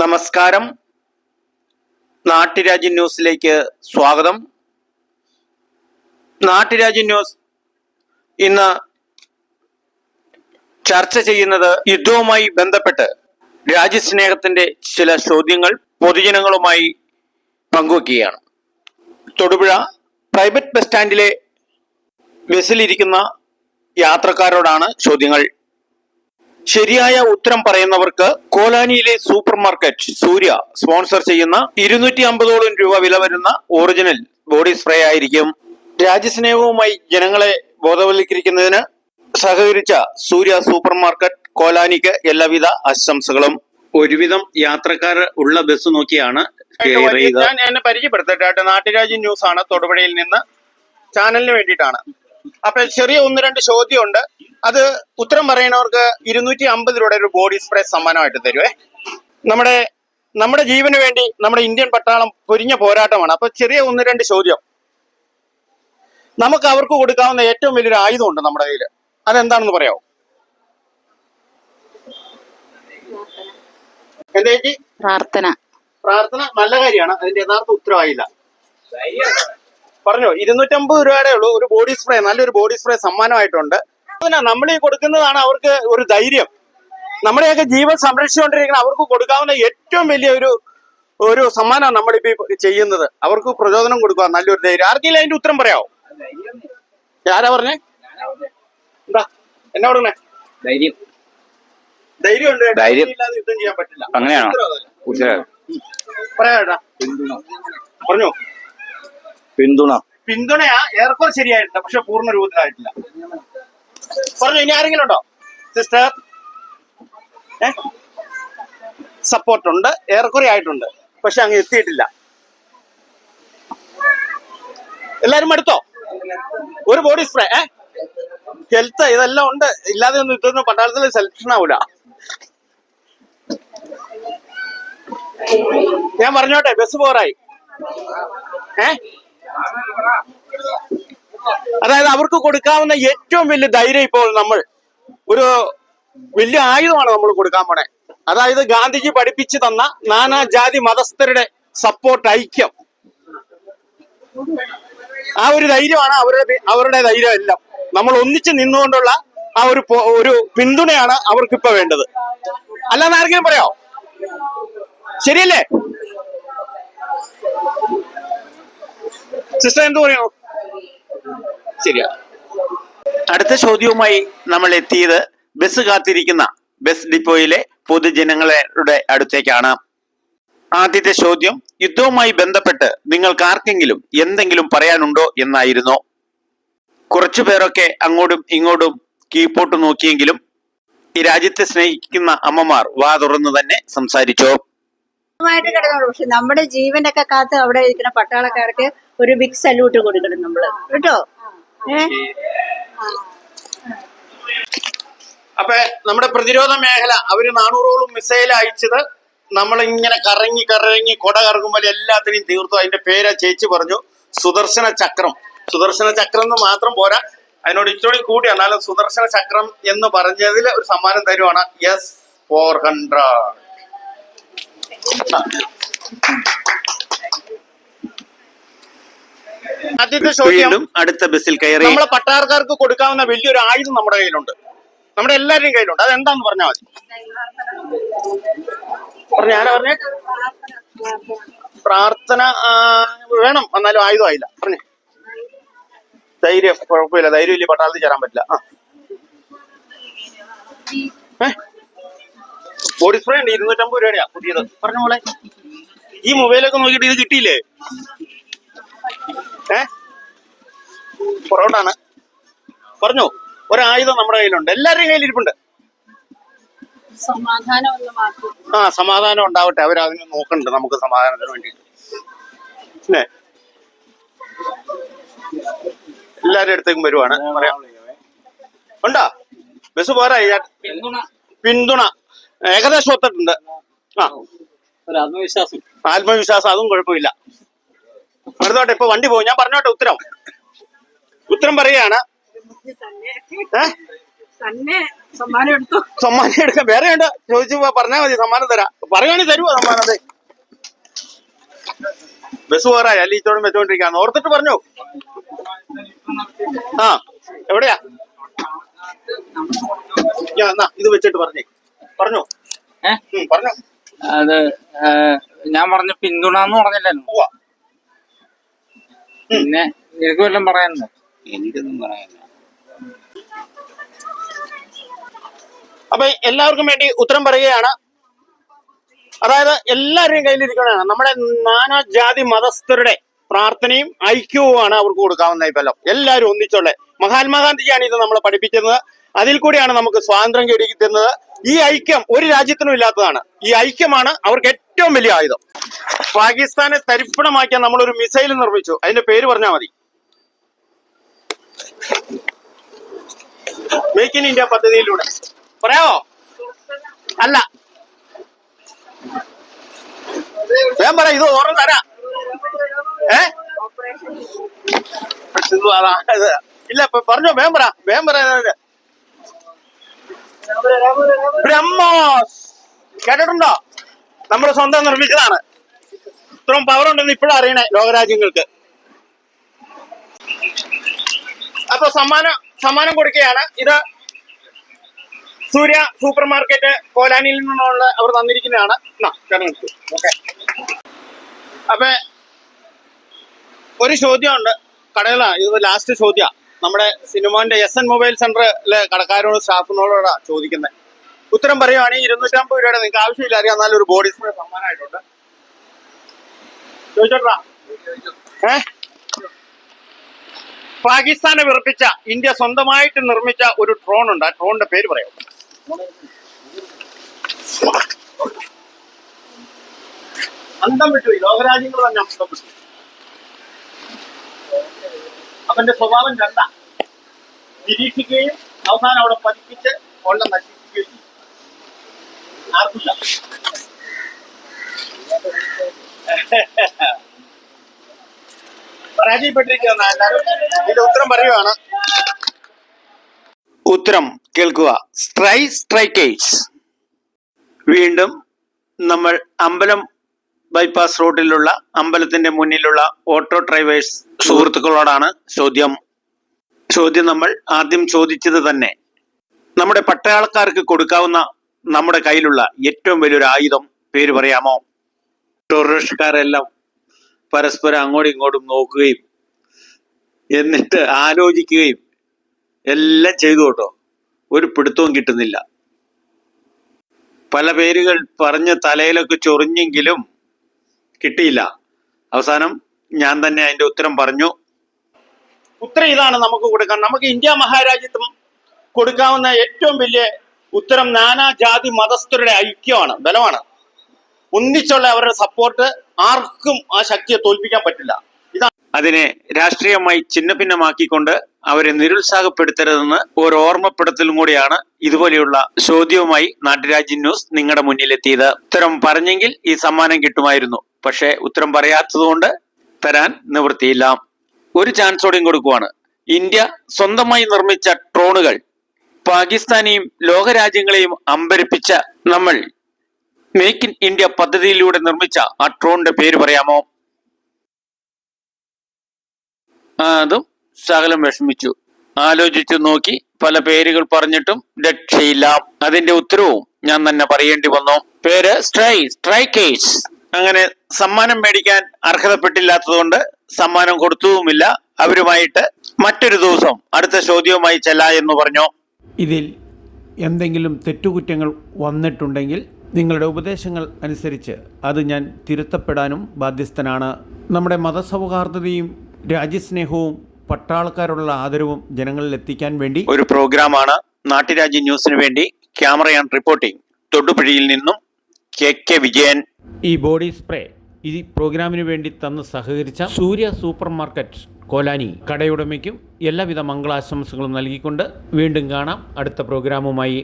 നമസ്കാരം. നാട്ടുരാജ്യ ന്യൂസിലേക്ക് സ്വാഗതം. നാട്ടുരാജ്യ ന്യൂസ് ഇന്ന് ചർച്ച ചെയ്യുന്നത് യുദ്ധവുമായി ബന്ധപ്പെട്ട് രാജ്യസ്നേഹത്തിന്റെ ചില ചോദ്യങ്ങൾ പൊതുജനങ്ങളുമായി പങ്കുവയ്ക്കുകയാണ്. തൊടുപുഴ പ്രൈവറ്റ് ബസ് സ്റ്റാൻഡിലെ ബസ്സിലിരിക്കുന്ന യാത്രക്കാരോടാണ് ചോദ്യങ്ങൾ. ശരിയായ ഉത്തരം പറയുന്നവർക്ക് കോലാനിയിലെ സൂപ്പർ മാർക്കറ്റ് സൂര്യ സ്പോൺസർ ചെയ്യുന്ന 250ഓളം രൂപ വില വരുന്ന ഒറിജിനൽ ബോഡി സ്പ്രേ ആയിരിക്കും. രാജ്യസ്നേഹവുമായി ജനങ്ങളെ ബോധവൽക്കരിക്കുന്നതിന് സഹകരിച്ച സൂര്യ സൂപ്പർ മാർക്കറ്റ് കോലാനിക്ക് എല്ലാവിധ ആശംസകളും. ഒരുവിധം യാത്രക്കാർ ഉള്ള ബസ് നോക്കിയാണ് ഞാൻ എന്നെ പരിചയപ്പെടുത്തട്ടെ. നാട്ടുരാജ്യ ന്യൂസ് ആണ്, തൊടുപുഴയിൽ നിന്ന്, ചാനലിന് വേണ്ടിയിട്ടാണ്. അപ്പൊ ചെറിയ 1-2 ചോദ്യമുണ്ട്. അത് ഉത്തരം പറയുന്നവർക്ക് 250 രൂപയുടെ ഒരു ബോഡി സ്പ്രേ സമ്മാനമായിട്ട് തരുവേ. നമ്മുടെ ജീവന് വേണ്ടി നമ്മുടെ ഇന്ത്യൻ പട്ടാളം പൊരിഞ്ഞ പോരാട്ടമാണ്. അപ്പൊ ചെറിയ 1-2 ചോദ്യം. നമുക്ക് അവർക്ക് കൊടുക്കാവുന്ന ഏറ്റവും വലിയൊരു ആയുധമുണ്ട് നമ്മുടെ കയ്യിൽ. അതെന്താണെന്ന് പറയാമോ? എന്താ ചേച്ചി? പ്രാർത്ഥന. പ്രാർത്ഥന നല്ല കാര്യമാണ്. അതിന്റെ യഥാർത്ഥ ഉത്തരവായില്ല. പറഞ്ഞോ. 250 രൂപയുടെ ഉള്ളൂ ഒരു ബോഡി സ്പ്രേ, നല്ലൊരു ബോഡി സ്പ്രേ സമ്മാനമായിട്ടുണ്ട്. നമ്മൾ ഈ കൊടുക്കുന്നതാണ് അവർക്ക് ഒരു ധൈര്യം. നമ്മുടെയൊക്കെ ജീവൻ സംരക്ഷിച്ചുകൊണ്ടിരിക്കുന്ന അവർക്ക് കൊടുക്കാവുന്ന ഏറ്റവും വലിയ ഒരു സമ്മാനമാണ് നമ്മളിപ്പോ ചെയ്യുന്നത്. അവർക്ക് പ്രചോദനം കൊടുക്കുക, നല്ലൊരു ധൈര്യം. ആർക്കെങ്കിലും അതിന്റെ ഉത്തരം പറയാമോ? ആരാ പറഞ്ഞേ? എന്താ എന്നാ കൊടുക്കണേ? ധൈര്യം. ധൈര്യമുണ്ട്. ധൈര്യം ഇല്ലാതെ യുദ്ധം ചെയ്യാൻ പറ്റില്ല. അങ്ങനെയാണോ? പറയാ. പറഞ്ഞോ. പിന്തുണയാ ഏറെക്കുറെ ശരിയായിട്ടില്ല, പക്ഷെ പൂർണ്ണ രൂപത്തിലായിട്ടില്ല. പറഞ്ഞു. ഇനി ആരെങ്കിലും ഉണ്ടോ സിസ്റ്റർ? സപ്പോർട്ട് ഉണ്ട്, ഏറെക്കുറെ ആയിട്ടുണ്ട്, പക്ഷെ അങ്ങ് എത്തിയിട്ടില്ല. എല്ലാരും എടുത്തോ ഒരു ബോഡി സ്പ്രേ? ഹെൽത്ത് ഇതെല്ലാം ഉണ്ട്. ഇല്ലാതെ ഒന്നും ഇതൊന്നും പട്ടാളത്തിൽ സെലക്ഷൻ ആവൂല. ഞാൻ പറഞ്ഞോട്ടെ, ബസ് പോറായി. അതായത് അവർക്ക് കൊടുക്കാവുന്ന ഏറ്റവും വലിയ ധൈര്യം ഇപ്പോൾ നമ്മൾ ഒരു വലിയ ആയുധമാണ് നമ്മൾ കൊടുക്കാൻ പോണേ. അതായത് ഗാന്ധിജി പഠിപ്പിച്ചു തന്ന നാനാജാതി മതസ്ഥരുടെ സപ്പോർട്ട്, ഐക്യം, ആ ഒരു ധൈര്യമാണ് അവരുടെ ധൈര്യം എല്ലാം. നമ്മൾ ഒന്നിച്ച് നിന്നുകൊണ്ടുള്ള ആ ഒരു പിന്തുണയാണ് അവർക്കിപ്പോ വേണ്ടത്. അല്ലാന്ന് ആർക്കെങ്കിലും പറയാോ? ശരിയല്ലേ സിസ്റ്റർ? എന്ത് പറയണോ? ശരിയാ. അടുത്ത ചോദ്യവുമായി നമ്മൾ എത്തിയത് ബസ് കാത്തിരിക്കുന്ന ബസ് ഡിപ്പോയിലെ പൊതുജനങ്ങളുടെ അടുത്തേക്കാണ്. ആദ്യത്തെ ചോദ്യം യുദ്ധവുമായി ബന്ധപ്പെട്ട് നിങ്ങൾക്ക് ആർക്കെങ്കിലും എന്തെങ്കിലും പറയാനുണ്ടോ എന്നായിരുന്നു. കുറച്ചു പേരൊക്കെ അങ്ങോട്ടും ഇങ്ങോട്ടും കീഴ്പോട്ട് നോക്കിയെങ്കിലും ഈ രാജ്യത്തെ സ്നേഹിക്കുന്ന അമ്മമാർ വാ തുറന്നു തന്നെ സംസാരിച്ചോ. പക്ഷെ നമ്മുടെ ജീവനൊക്കെ കാത്ത് അവിടെ ഇരിക്കുന്ന പട്ടാളക്കാർക്ക് ഒരു ബിഗ് സല്യൂട്ട് കൊടുക്കണം നമ്മള്, കേട്ടോ. അപ്പൊ നമ്മുടെ പ്രതിരോധ മേഖല അവര് 400ഓളം മിസൈൽ അയച്ചത് നമ്മളിങ്ങനെ കറങ്ങി കൊട കറങ്ങുമ്പോൾ എല്ലാത്തിനെയും തീർത്തു. അതിന്റെ പേര് ചേച്ചി പറഞ്ഞു, സുദർശന ചക്രം. സുദർശന ചക്രം എന്ന് മാത്രം പോരാ, അതിനോട് ഇച്ചിരി കൂടി. എന്നാലും സുദർശന ചക്രം എന്ന് പറഞ്ഞതിൽ ഒരു സമ്മാനം തരുവാണ്. S-400. ആദ്യത്തെ ചോദ്യം, അടുത്ത ബസ്സിൽ കയറി. നമ്മളെ പട്ടാളക്കാർക്ക് കൊടുക്കാവുന്ന വലിയൊരു ആയുധം നമ്മുടെ കയ്യിലുണ്ട്, നമ്മുടെ എല്ലാവരുടെയും കയ്യിലുണ്ട്. അതെന്താന്ന് പറഞ്ഞാൽ മതി. ആരാ പറഞ്ഞേ? പ്രാർത്ഥന വേണം, എന്നാലും ആയുധമായില്ല. പറഞ്ഞേ. ധൈര്യം കുഴപ്പമില്ല, ധൈര്യം ഇല്ല പട്ടാളത്തിൽ ചേരാൻ പറ്റില്ല. ബോഡി സ്പ്രേ ഉണ്ട്, 250 രൂപയാ പുതിയത്. പറഞ്ഞ പോലെ ഈ മൊബൈലൊക്കെ നോക്കിയിട്ട് ഇത് കിട്ടിയില്ലേ? പൊറോട്ടാണ്. പറഞ്ഞു. ഒരായുധം നമ്മുടെ കയ്യിലുണ്ട്, എല്ലാവരുടെയും കയ്യിലിരിപ്പുണ്ട്. സമാധാനം ഉണ്ടാവട്ടെ. അവരതിന് നോക്കണ്ട് നമുക്ക് സമാധാനത്തിന് വേണ്ടിയിട്ട്. പിന്നെ എല്ലാവരുടെ അടുത്തേക്കും വരുവാണ്. പറയാം. ഉണ്ടോ? ബസ് പോരായി. പിന്തുണ ഏകദേശം ഒത്തിട്ടുണ്ട്. ആത്മവിശ്വാസം അതും കുഴപ്പമില്ല. അടുത്തോട്ടെ, ഇപ്പൊ വണ്ടി പോകും. ഞാൻ പറഞ്ഞോട്ടെ ഉത്തരം പറയുകയാണ്. സമ്മാനം എടുത്തു. സമ്മാനം എടുക്കാം. വേറെ ഉണ്ട്, ചോദിച്ചു പറഞ്ഞാൽ മതി, സമ്മാനം തരാം. പറയുകയാണെങ്കിൽ തരുമോ സമ്മാനം? അതെ, ബസ് പോറായി അല്ല ഇത്തോടും വെച്ചോണ്ടിരിക്കാന്ന് ഓർത്തിട്ട് പറഞ്ഞു. ആ എവിടെയാ? എന്നാ ഇത് വെച്ചിട്ട് പറഞ്ഞോ. പറഞ്ഞു. അത് ഞാൻ പറഞ്ഞ പിന്തുണ എന്ന് പറഞ്ഞില്ലല്ലോ. പോവാ. പിന്നെ നിനക്ക് വല്ലതും പറയാനുണ്ടോ? എനിക്കൊന്നും പറയാനില്ല. അപ്പൊ എല്ലാവർക്കും വേണ്ടി ഉത്തരം പറയുകയാണ്. അതായത് എല്ലാവരുടെയും കയ്യിലിരിക്കണതാണ് നമ്മുടെ നാനാജാതി മതസ്ഥരുടെ പ്രാർത്ഥനയും ഐക്യവുമാണ് അവർക്ക് കൊടുക്കാവുന്ന ഈ ബലം. എല്ലാവരും ഒന്നിച്ചുള്ള മഹാത്മാഗാന്ധിജിയാണ് ഇത് നമ്മളെ പഠിപ്പിക്കുന്നത്. അതിൽ കൂടിയാണ് നമുക്ക് സ്വാതന്ത്ര്യം കിട്ടിക്കുന്നത്. ഈ ഐക്യം ഒരു രാജ്യത്തിനും ഇല്ലാത്തതാണ്. ഈ ഐക്യമാണ് അവർക്ക് ഏറ്റവും വലിയ ആയുധം. പാകിസ്ഥാനെ തരിപ്പണമാക്കിയാൽ നമ്മളൊരു മിസൈൽ നിർമ്മിച്ചു. അതിന്റെ പേര് പറഞ്ഞാൽ മതി, മേക്ക് ഇൻ ഇന്ത്യ പദ്ധതിയിലൂടെ. പറയാവോ? അല്ല, വേഗം പറ, ഇത് ഓർമ്മ തരാം. ഇല്ല പറഞ്ഞോ, വേഗം പറ. ബ്രഹ്മോസ് കേട്ടിട്ടുണ്ടോ? നമ്മുടെ സ്വന്തം നിർമ്മിച്ചതാണ്. ഇത്രയും പവർ ഉണ്ടെന്ന് ഇപ്പോഴും അറിയണേ ലോകരാജ്യങ്ങൾക്ക്. അപ്പൊ സമ്മാനം കൊടുക്കുകയാണ്. ഇത് സൂര്യ സൂപ്പർ മാർക്കറ്റ് കോലാനിയിൽ നിന്നുള്ള അവർ തന്നിരിക്കുന്നതാണ്. ഓക്കെ. അപ്പൊ ഒരു ചോദ്യമുണ്ട് കടകളാണ്, ഇത് ലാസ്റ്റ് ചോദ്യ. നമ്മുടെ സിനിമാന്റെ SN മൊബൈൽ സെന്ററിലെ കടക്കാരോട് സ്റ്റാഫിനോടാ ചോദിക്കുന്നത്. ഉത്തരം പറയുവാണെങ്കിൽ 250 രൂപയുടെ നിങ്ങൾക്ക് ആവശ്യമില്ല അറിയാം, നല്ലൊരു ബോഡി സ്പ്രേ സമ്മാനമായിട്ടുണ്ട്. ചോദിച്ചോട്ടാ. പാകിസ്ഥാനെ വിറപ്പിച്ച ഇന്ത്യ സ്വന്തമായിട്ട് നിർമ്മിച്ച ഒരു ഡ്രോൺ ഉണ്ട്. ആ ഡ്രോണിന്റെ പേര് പറയാം. അന്തം വിട്ടു, ലോകരാജ്യങ്ങൾ തന്നെ അന്തം വിട്ടു. അവന്റെ സ്വഭാവം രണ്ടാ, നിരീക്ഷിക്കുകയും അവസാനം അവിടെ പതിപ്പിച്ച് കൊല്ലം നശിപ്പിക്കുകയും ചെയ്യും. ആർക്കില്ല. പരാജയപ്പെട്ടിരിക്കുന്ന എല്ലാവരും ഇതിന്റെ ഉത്തരം പറയുകയാണ്. ഉത്തരം കേൾക്കുക. സ്ട്രൈക്കേഴ്സ്. വീണ്ടും നമ്മൾ അമ്പലം ബൈപ്പാസ് റോഡിലുള്ള അമ്പലത്തിന്റെ മുന്നിലുള്ള ഓട്ടോ ഡ്രൈവേഴ്സ് സുഹൃത്തുക്കളോടാണ് ചോദ്യം നമ്മൾ ആദ്യം ചോദിച്ചത് തന്നെ. നമ്മുടെ പട്ടാളക്കാർക്ക് കൊടുക്കാവുന്ന നമ്മുടെ കയ്യിലുള്ള ഏറ്റവും വലിയൊരു ആയുധം പേര് പറയാമോ? ടൂറിസ്റ്റുകാരെല്ലാം പരസ്പരം അങ്ങോട്ടും ഇങ്ങോട്ടും നോക്കുകയും എന്നിട്ട് ആലോചിക്കുകയും എല്ലാം ചെയ്തു കേട്ടോ. ഒരു പിടുത്തവും കിട്ടുന്നില്ല. പല പേരുകൾ പറഞ്ഞ് തലയിലൊക്കെ ചൊറിഞ്ഞെങ്കിലും കിട്ടിയില്ല. അവസാനം ഞാൻ തന്നെ അതിന്റെ ഉത്തരം പറഞ്ഞു. ഉത്തരം ഇതാണ് നമുക്ക് കൊടുക്കാൻ. നമുക്ക് ഇന്ത്യ മഹാരാജ്യത്തും കൊടുക്കാവുന്ന ഏറ്റവും വലിയ ഉത്തരം നാനാജാതി മതസ്ഥരുടെ ഐക്യമാണ്, ബലമാണ്. ഒന്നിച്ചുള്ള അവരുടെ സപ്പോർട്ട് ആർക്കും ആ ശക്തിയെ തോൽപ്പിക്കാൻ പറ്റില്ല. അതിനെ രാഷ്ട്രീയമായി ഛിന്നഭിന്നമാക്കിക്കൊണ്ട് അവരെ നിരുത്സാഹപ്പെടുത്തരുതെന്ന് ഒരു ഓർമ്മപ്പെടുത്തലും കൂടിയാണ് ഇതുപോലെയുള്ള ചോദ്യവുമായി നാട്ടുരാജ്യം ന്യൂസ് നിങ്ങളുടെ മുന്നിലെത്തിയത്. ഉത്തരം പറഞ്ഞെങ്കിൽ ഈ സമ്മാനം കിട്ടുമായിരുന്നു. പക്ഷെ ഉത്തരം പറയാത്തതുകൊണ്ട് തരാൻ നിവൃത്തിയില്ല. ഒരു ചാൻസോടെയും കൊടുക്കുവാണ്. ഇന്ത്യ സ്വന്തമായി നിർമ്മിച്ച ഡ്രോണുകൾ പാകിസ്ഥാനെയും ലോകരാജ്യങ്ങളെയും അമ്പരപ്പിച്ച നമ്മൾ മേക്ക് ഇൻ ഇന്ത്യ പദ്ധതിയിലൂടെ നിർമ്മിച്ച ആ ഡ്രോണിന്റെ പേര് പറയാമോ? അതും ശകലം വിഷമിച്ചു. ആലോചിച്ചു നോക്കി, പല പേരുകൾ പറഞ്ഞിട്ടും രക്ഷയില്ല. അതിന്റെ ഉത്തരവും ഞാൻ തന്നെ പറയേണ്ടി വന്നു. പേര് സ്ട്രൈക്കേഴ്സ്. അങ്ങനെ സമ്മാനം മേടിക്കാൻ അർഹതപ്പെട്ടില്ലാത്തതുകൊണ്ട് സമ്മാനം കൊടുത്തതുമില്ല. അവരുമായിട്ട് മറ്റൊരു ദിവസം അടുത്ത ചോദ്യവുമായി ചെല്ലാ എന്ന് പറഞ്ഞു. ഇതിൽ എന്തെങ്കിലും തെറ്റുകുറ്റങ്ങൾ വന്നിട്ടുണ്ടെങ്കിൽ നിങ്ങളുടെ ഉപദേശങ്ങൾ അനുസരിച്ച് അത് ഞാൻ തിരുത്തപ്പെടാനും ബാധ്യസ്ഥനാണ്. നമ്മുടെ മതസൗഹാർദ്ദതയും രാജ്യസ്നേഹവും പട്ടാളക്കാരുള്ള ആദരവും ജനങ്ങളിൽ എത്തിക്കാൻ വേണ്ടി ഒരു പ്രോഗ്രാമാണ് നാട്ടുരാജ്യ ന്യൂസിന് വേണ്ടി ക്യാമറ ആൻഡ് റിപ്പോർട്ടിംഗ് തൊടുപുഴയിൽ നിന്നും KK വിജയൻ. ഈ ബോഡി സ്പ്രേ ഈ പ്രോഗ്രാമിന് വേണ്ടി തന്ന് സഹകരിച്ച സൂര്യ സൂപ്പർ മാർക്കറ്റ് കോലാനി കടയുടമയ്ക്കും എല്ലാവിധ മംഗളാശംസകളും നൽകിക്കൊണ്ട് വീണ്ടും കാണാം അടുത്ത പ്രോഗ്രാമുമായി.